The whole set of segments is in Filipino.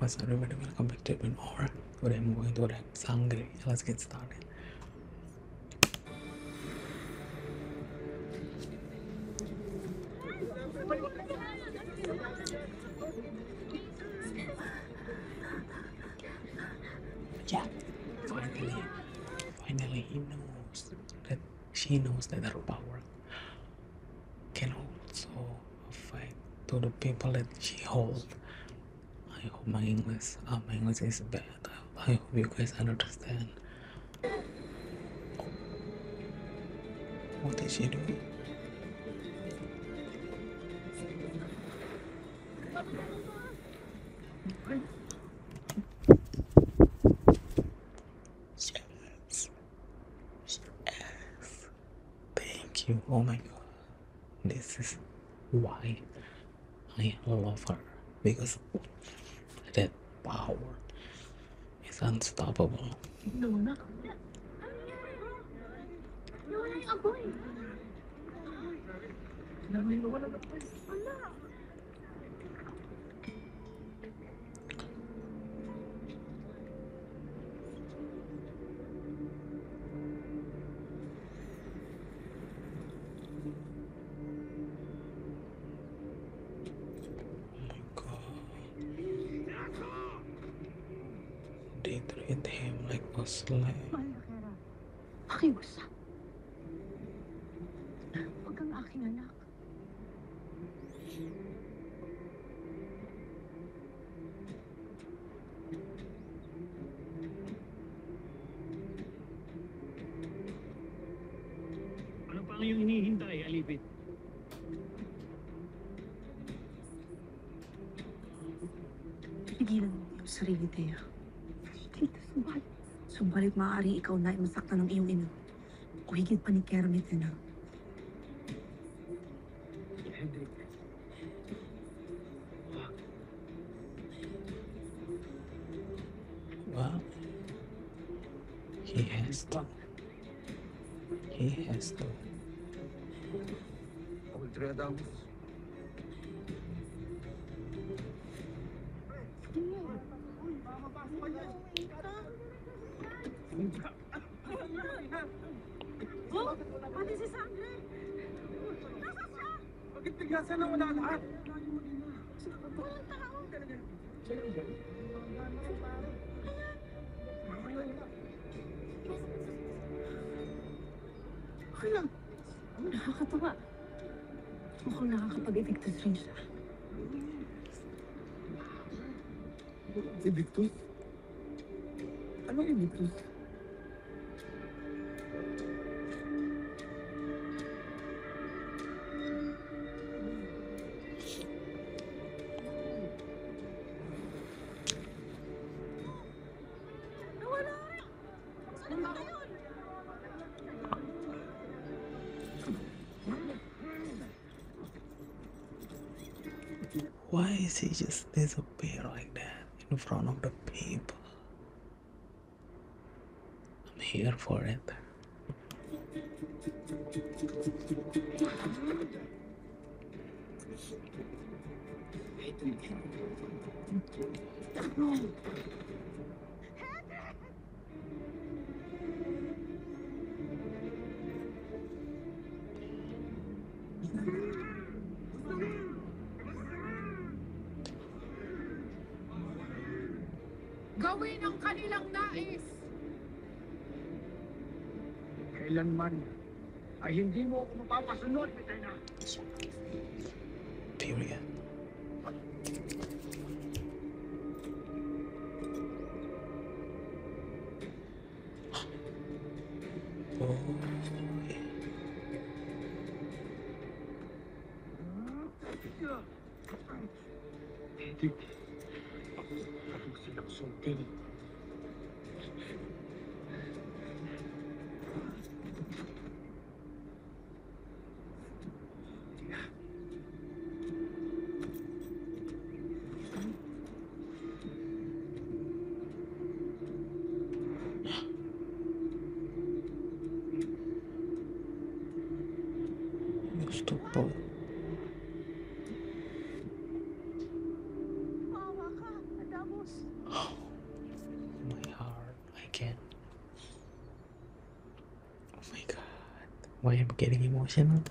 What's up, everybody? Welcome back to an horror. Today I'm going to rap Sangre. Let's get started. Yeah, finally she knows that her power can also affect to the people that she holds. I hope my English is bad. I hope you guys understand. What is she doing? Yes. Yes. Thank you. Oh my god. This is why I love her. Because that power is unstoppable. Luna? Nawala yung apoy. Nawala na po. Wala. They treat him like a slave. Pakiusap. Huwag kang aking anak. Ano pa ang iyong hinihintay, Alipit? Tigilan mo yung sarili, Thea. Tita, subalit maaari ikaw na ay masaktan ng iyong ina. O higit pa ni Kermit na. Hendrik. Well, he has to. He has to. Ultradamus. Oh, pati si Sangre! Nasaan siya? Bakit biglasan na wala lahat? Walang tao. Okay lang. Nakakatawa. Mukhang nakakapag-evict sa strange na. Evictus? Anong Evictus? Nawala! Saan ba yun? Why is he just disappear like that in front of the people? I'm here for it. Gawin ang kanilang nais. Kailanman ay hindi mo ako mapapasunod, Medina. Period. Oh, Hendrik. Ako silang sultan. gusto po. Mawa ka, Adamos. Why am I getting emotional?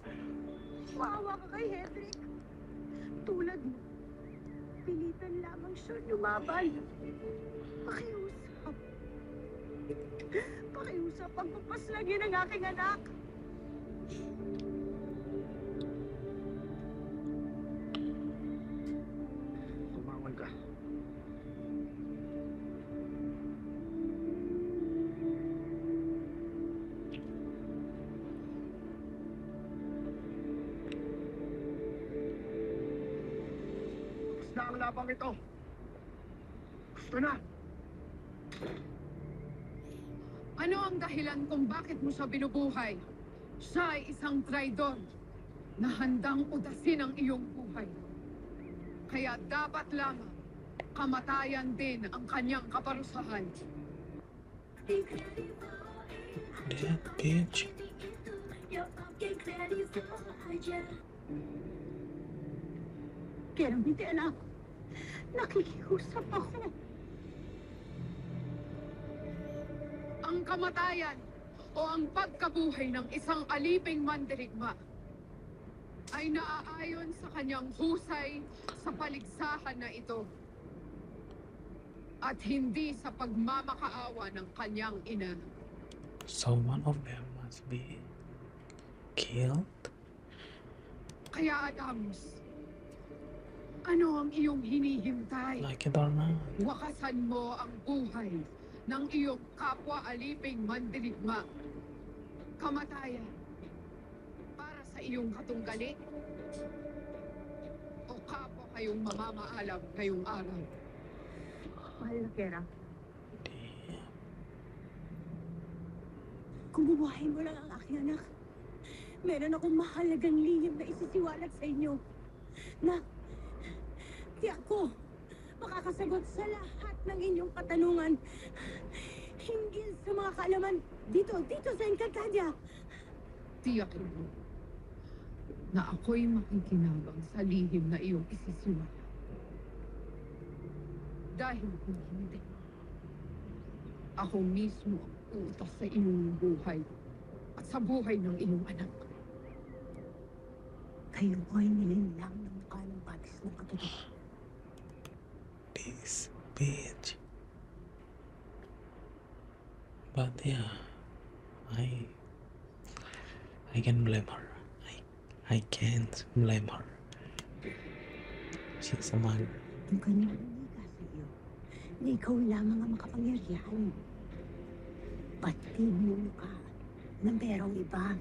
Maawa ka kay Hedrick. Tulad mo, pilitan lamang siya lumaban. Pakiusap. Pakiusap ang papaslagin ng aking anak. Tumangon ka. Tapos na ang labang ito. Gusto na. Ano ang dahilan kung bakit mo siya binubuhay? Siya ay isang traidor na handang utasin ang iyong buhay. Kaya dapat lamang kamatayan din ang kanyang kaparusahan. That bitch. Kaya hindi anak. Nakikiusap ako. Ang kamatayan o ang pagkabuhay ng isang aliping mandirigma ay naaayon sa kanyang husay sa paligsahan na ito at hindi sa pagmamakaawa ng kanyang ina. So one of them must be killed? Kaya Adams, ano ang iyong hinihintay? Like it or not? Wakasan mo ang buhay ng iyong kapwa-aliping mandirigma. Kamatayan para sa iyong katunggali o kapwa kayong mamamaalam ngayong araw. Mahal na Kera, Damn. kung bubuhayin mo lang ang aking anak, meron akong mahalagang lihim na isisiwalat sa inyo. Na, tiyak ko, makakasagot sa lahat ng inyong katanungan hinggil sa mga kaalaman dito sa Encantadia. Tiyakin mo na ako'y makikinabang sa lihim na iyong isisiwalat. Dahil kung hindi, ako mismo ang utas sa iyong buhay at sa buhay ng iyong anak. Kayo ay nilinlang ng mukha ng batis ng katotohanan. This bitch. But yeah, I can blame her. I can't blame her. She's a mother. Ang kanyang umiga sa iyo na ikaw lamang ang makapangyarihan. Pati mo mukha na merong iba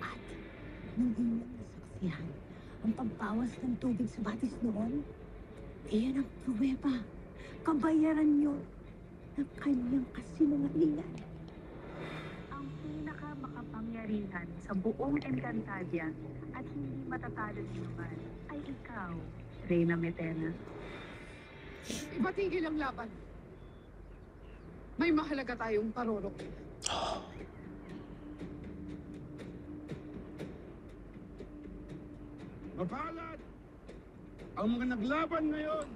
at nung inyong nasaksihan ang pagbawas ng tubig sa batis noon, iyan ang pruweba, kabayaran niyo ng kanyang kasinungalingan. Ang pinakamakapangyarihan sa buong Encantadia at hindi matatalo ni naman ay ikaw, Reyna Metena. Ipatigil ang laban. May mahalaga tayong parorok. Mapalad ang mga naglaban ngayon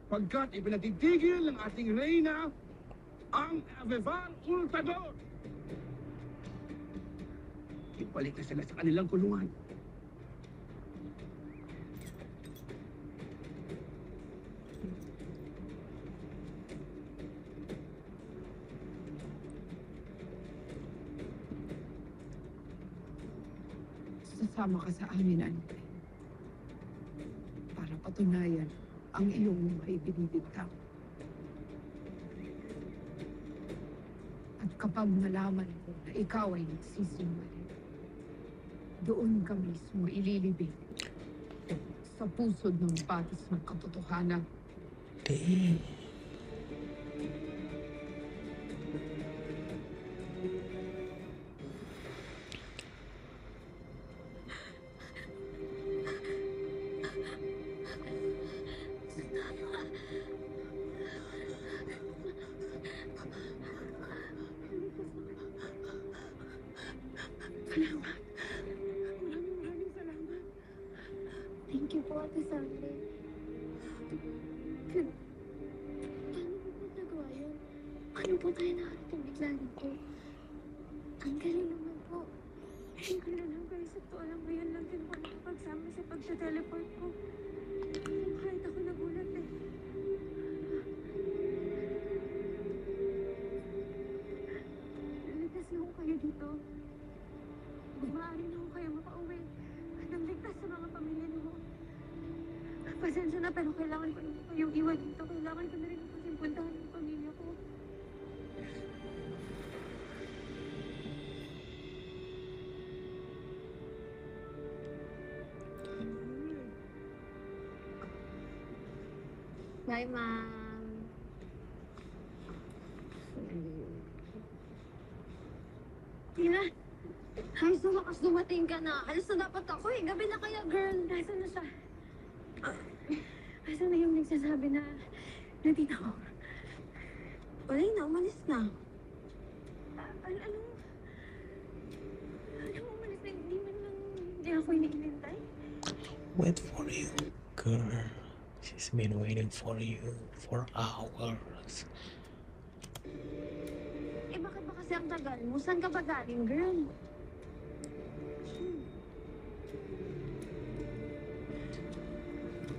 pagkat ipinatitigil ng ating reyna ang Avevar Ultador. Ibalik na sila sa kanilang kulungan. Sasama ka sa amin, Andre. Para patunayan ang iyong mga ibinibigtang. At kapag nalaman ko na ikaw ay nagsisinungaling, doon ka mismo ililibing sa pusod ng batis ng katotohanan. Damn. Salamat. Maraming salamat. Thank you po, Ate Sandra. Paano mo po nagawa yun? Paano po tayo nakarating bigla dito? Ang galing naman po. Hindi na lang guys, at lang ngayon lang din ko nakapagsama sa pagsa-teleport ko. Kahit ako nagulat eh. Ligtas na ako kayo dito. Maaari na ako kaya makauwi. Nang ligtas sa mga pamilya niyo. Pasensya na pero kailangan ko na po kayong iwan dito. Kailangan ko na rin po kasing puntahan yung pamilya ko. Bye, Ma'am. Tina, ay, sa wakas dumating ka na. Alis na dapat ako eh. Gabi na kaya, girl. Nasaan na siya? Nasaan na yung nagsasabi na nandito ako? Wala na, umalis na. Anong umalis na? Hindi ako iniintay? Wait for you, girl. She's been waiting for you for hours. Eh, bakit ba kasi ang tagal mo? Saan ka ba galing, girl?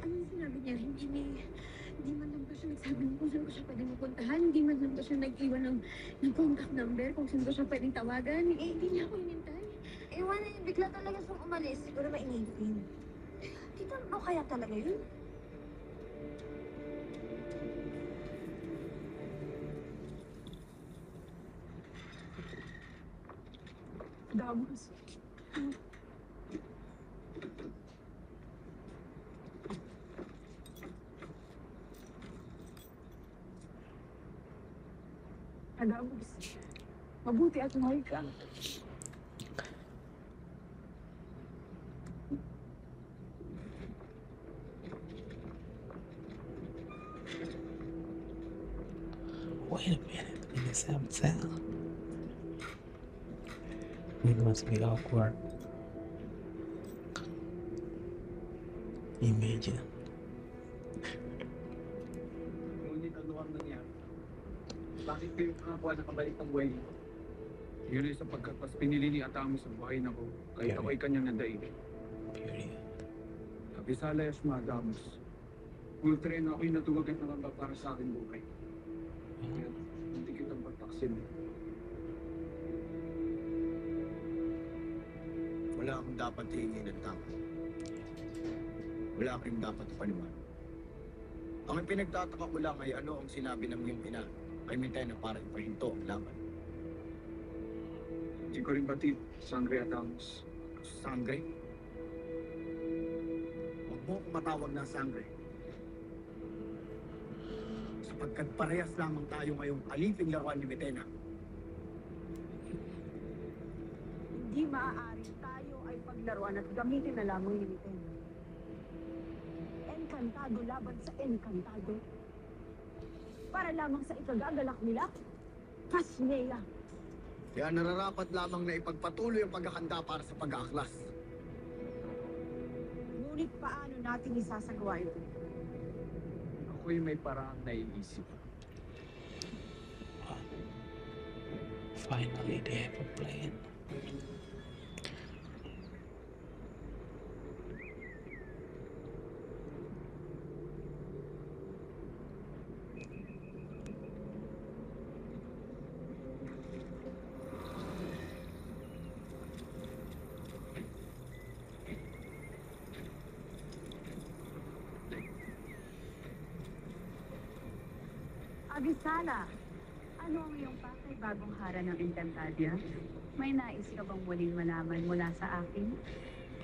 Anong sinabi niya? Hindi man lang ba siya nagsabi kung saan ko siya pwedeng mapuntahan? Hindi man lang ba siya nag-iwan ng contact number kung saan ko siya pwedeng tawagan? Eh, hindi niya ako inintay. Ewan eh, bigla talaga siyang umalis. Siguro mainipin. Tita, ano kaya talaga yun? Damos. Adamos. Mabuti at mahal ka. Wait a minute, in the same cell. It must be awkward. Imagine. Ngunit ano ang nangyari? Bakit kayo nakakuha na kabalik ng buhay niyo? Yun ay sapagkat mas pinili ni Atamos ang buhay na ko, kahit ako'y kanyang nadaig. Period. Abisalayas mga Adamos. Ultra na ako'y natuwagan na kamba para sa akin buhay. Kaya hindi kitang pataksin. Wala akong dapat hingin ng tama. Wala akong dapat paniwala. Ang pinagtataka ko lang ay ano ang sinabi ng iyong ina kay Mintay na para ipahinto ang laban. Hindi ko rin batid, Sangre Adamos. Sangre? Huwag mo akong matawag na sangre. Sapagkat parehas lamang tayo ngayong aliping laruan ni Metena. Hindi maaari tayo ay paglaruan at gamitin na lamang ni Miten. Enkantado laban sa enkantado. Para lamang sa ikagagalak nila. Pasneya. Kaya nararapat lamang na ipagpatuloy ang paghahanda para sa pag-aaklas. Ngunit paano natin isasagawa ito? Ako'y may paraang naiisip. Finally, they have a plan. Avisala, ano ang iyong pakay bagong hara ng Encantadia? May nais ka bang muling malaman mula sa akin?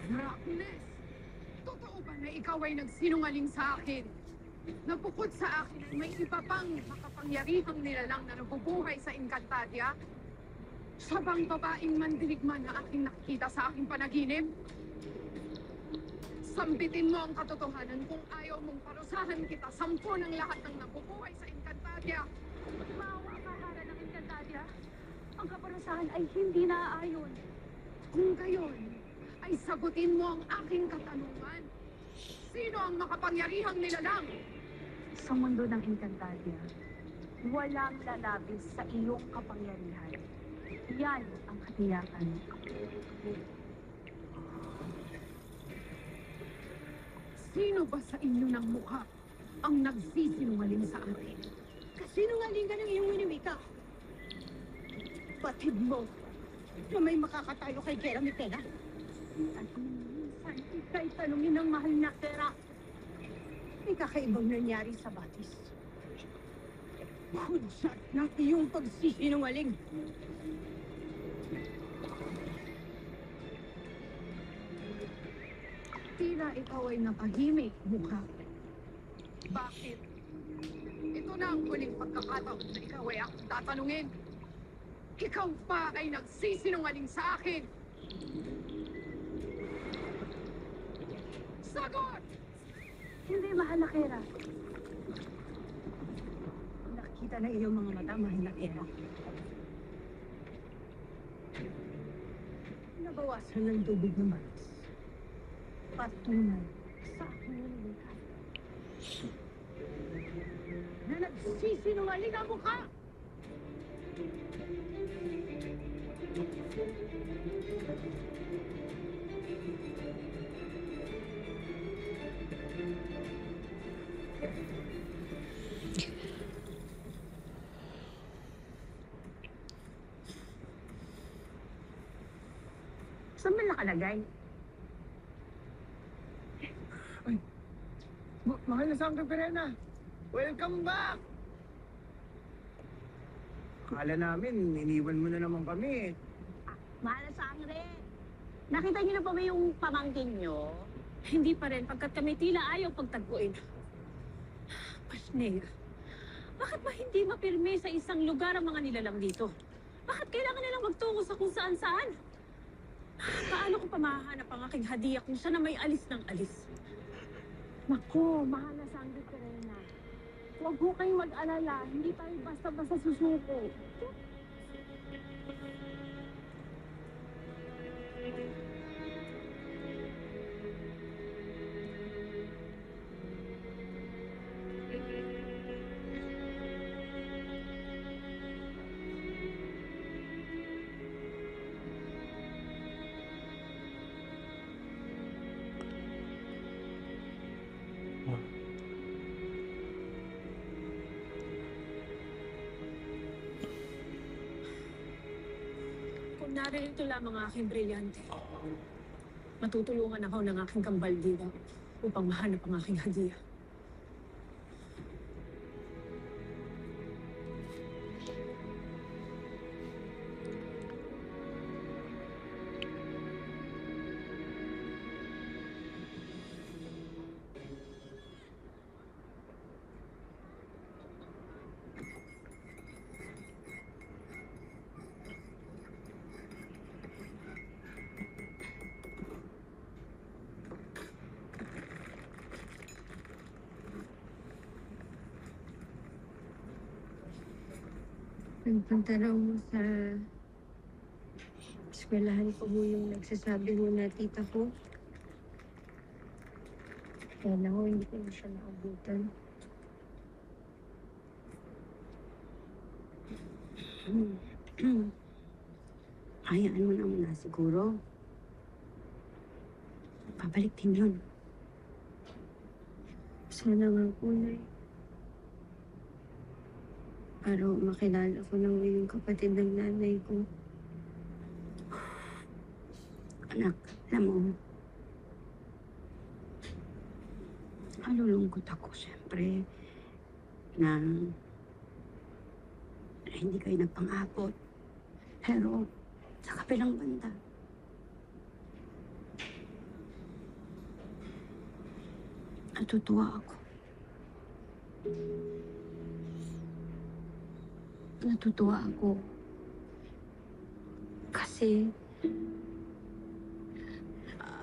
Darkness! Totoo ba na ikaw ay nagsinungaling sa akin? Na bukod sa akin ay may iba pang makapangyarihang nilalang na nabubuhay sa Encantadia? Siya bang babaeng mandirigma na aking nakita sa aking panaginip? Sambitin mo ang katotohanan kung ayaw mong parusahan kita 10 ng lahat ng nabubuhay sa Encantadia. Maawa ka, hara ng Encantadia. Ang kaparusahan ay hindi naaayon. Kung gayon, ay sagutin mo ang aking katanungan. Sino ang makapangyarihang nilalang? Sa mundo ng Encantadia, walang lalabis sa iyong kapangyarihan. Yan ang katiyakan. Sino ba sa inyo ng mukha ang nagsisinungaling sa atin? Kasinungaling ka ng iyong winimika. Batid mo na may makakatayo kay Jeremy Tena. At minsan ika'y tanungin ng mahal na pera. May kakaibang nangyari sa Batis. Hudyat ng iyong pagsisinungaling. Tila ikaw ay napahimik, mukha. Bakit? Ito na ang huling pagkakataon na ikaw ay akong tatanungin. Ikaw pa ay nagsisinungaling sa akin. Sagot! Hindi, mahal na pera. Nakita ng iyong mga mata, mahal na Tena. Nabawasan ng tubig ng Batis. Patunay sa aking winimika. Na nagsisinungaling ang mukha! Saan ba nakalagay? Mahal na Sangre Perena, welcome back! Akala namin, iniwan mo na naman kami. Mahal na Sangre! Nakita niyo na ba yung pamangkin niyo? Hindi pa rin, pagkat kami tila ayaw pagtagpuin. Pasnea, bakit ba hindi mapirme sa isang lugar ang mga nilalang dito? Bakit kailangan nilang magtungo sa kung saan-saan? Paano ko pa mahahanap ang aking hadiah kung siya na may alis ng alis? Naku, mahal na Sangre Perena. Huwag ho kayong mag-alala. Hindi tayo basta-basta susuko. Kung naririto lamang ang aking brilyante, matutulungan ako ng aking kambaldida upang mahanap ang aking hadiah. Nagpunta raw mo sa eskwelahan ko mo yung nagsasabi mo na tita ko. Kaya na ho, hindi ko na siya naabutan. Hayaan mo na muna siguro. Pabalik din yun. Sana nga po, Nay. Para makilala ko na yung kapatid ng nanay ko. Anak, alam mo, malulungkot ako siyempre na hindi kayo nagpang-abot. Pero sa kabilang banda, natutuwa ako. Natutuwa ako. Kasi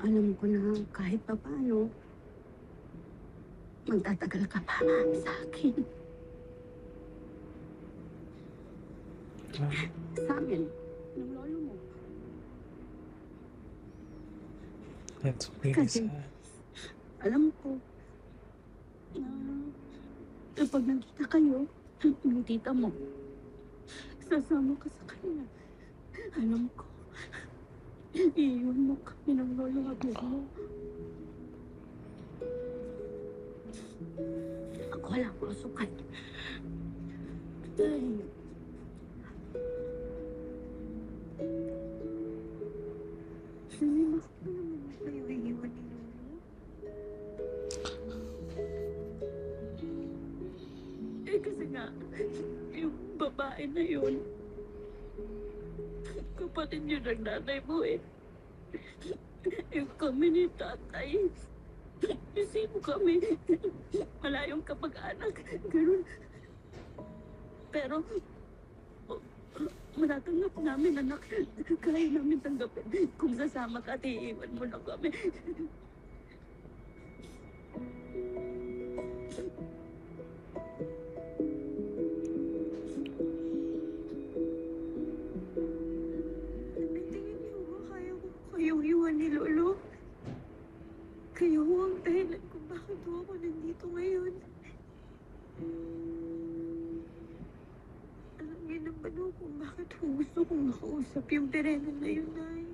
alam ko na kahit pa paano, magtatagal ka pa sa akin. Sa amin, ng lolo mo. That's really Kasi- sad. Alam ko na kapag nagkita kayo, yung tita mo, sasama ka sa kanya. Alam ko, iiwan mo kami ng lolo mo. Ako lang masukat. Tay. Bakit mo naman kayo iiwan ni Lolo? Kasi nga, yung babae na yun, kapatid yun ng nanay mo eh. Yung kami ni tatay, sino kami? Malayong kapag-anak, ganun. Pero, matatanggap namin, anak. Kaya namin tanggapin. Kung sasama ka at iiwan mo na kami. Tingin niyo ba kaya ko kayong iwan ni Lolo? Kayo ang dahilan kung bakit ako nandito ngayon. Alam niyo naman ho kung bakit ko gusto kong makausap yung Perena na yun, Nay.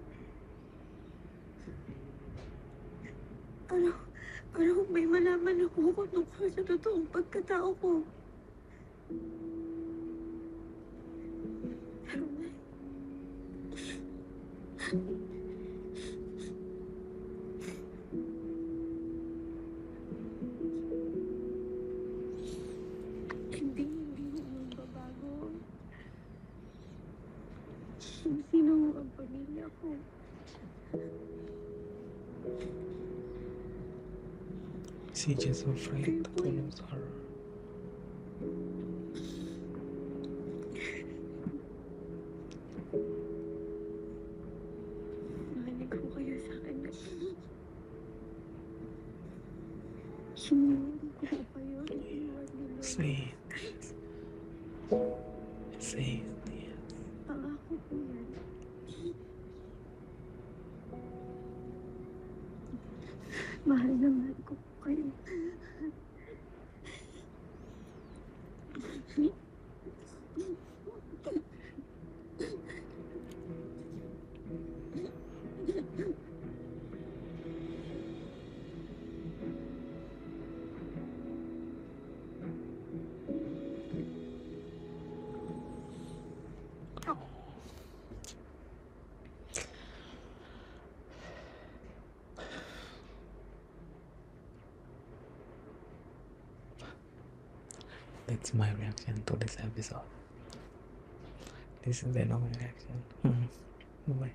Para may malaman ako tungkol sa totoong pagkatao ko. Pero, Nay, hindi mo magbabago. Kung sino ang pamilya ko. She's just afraid to lose her. Makinig ko kayo sa akin. Siniwan ko kayo. Iniwan ni Lolo. Say it. Say it, yes. Pangako ko yan. Mahal na mahal ko po kayo. That's my reaction to this episode. This is the end of my reaction. Bye.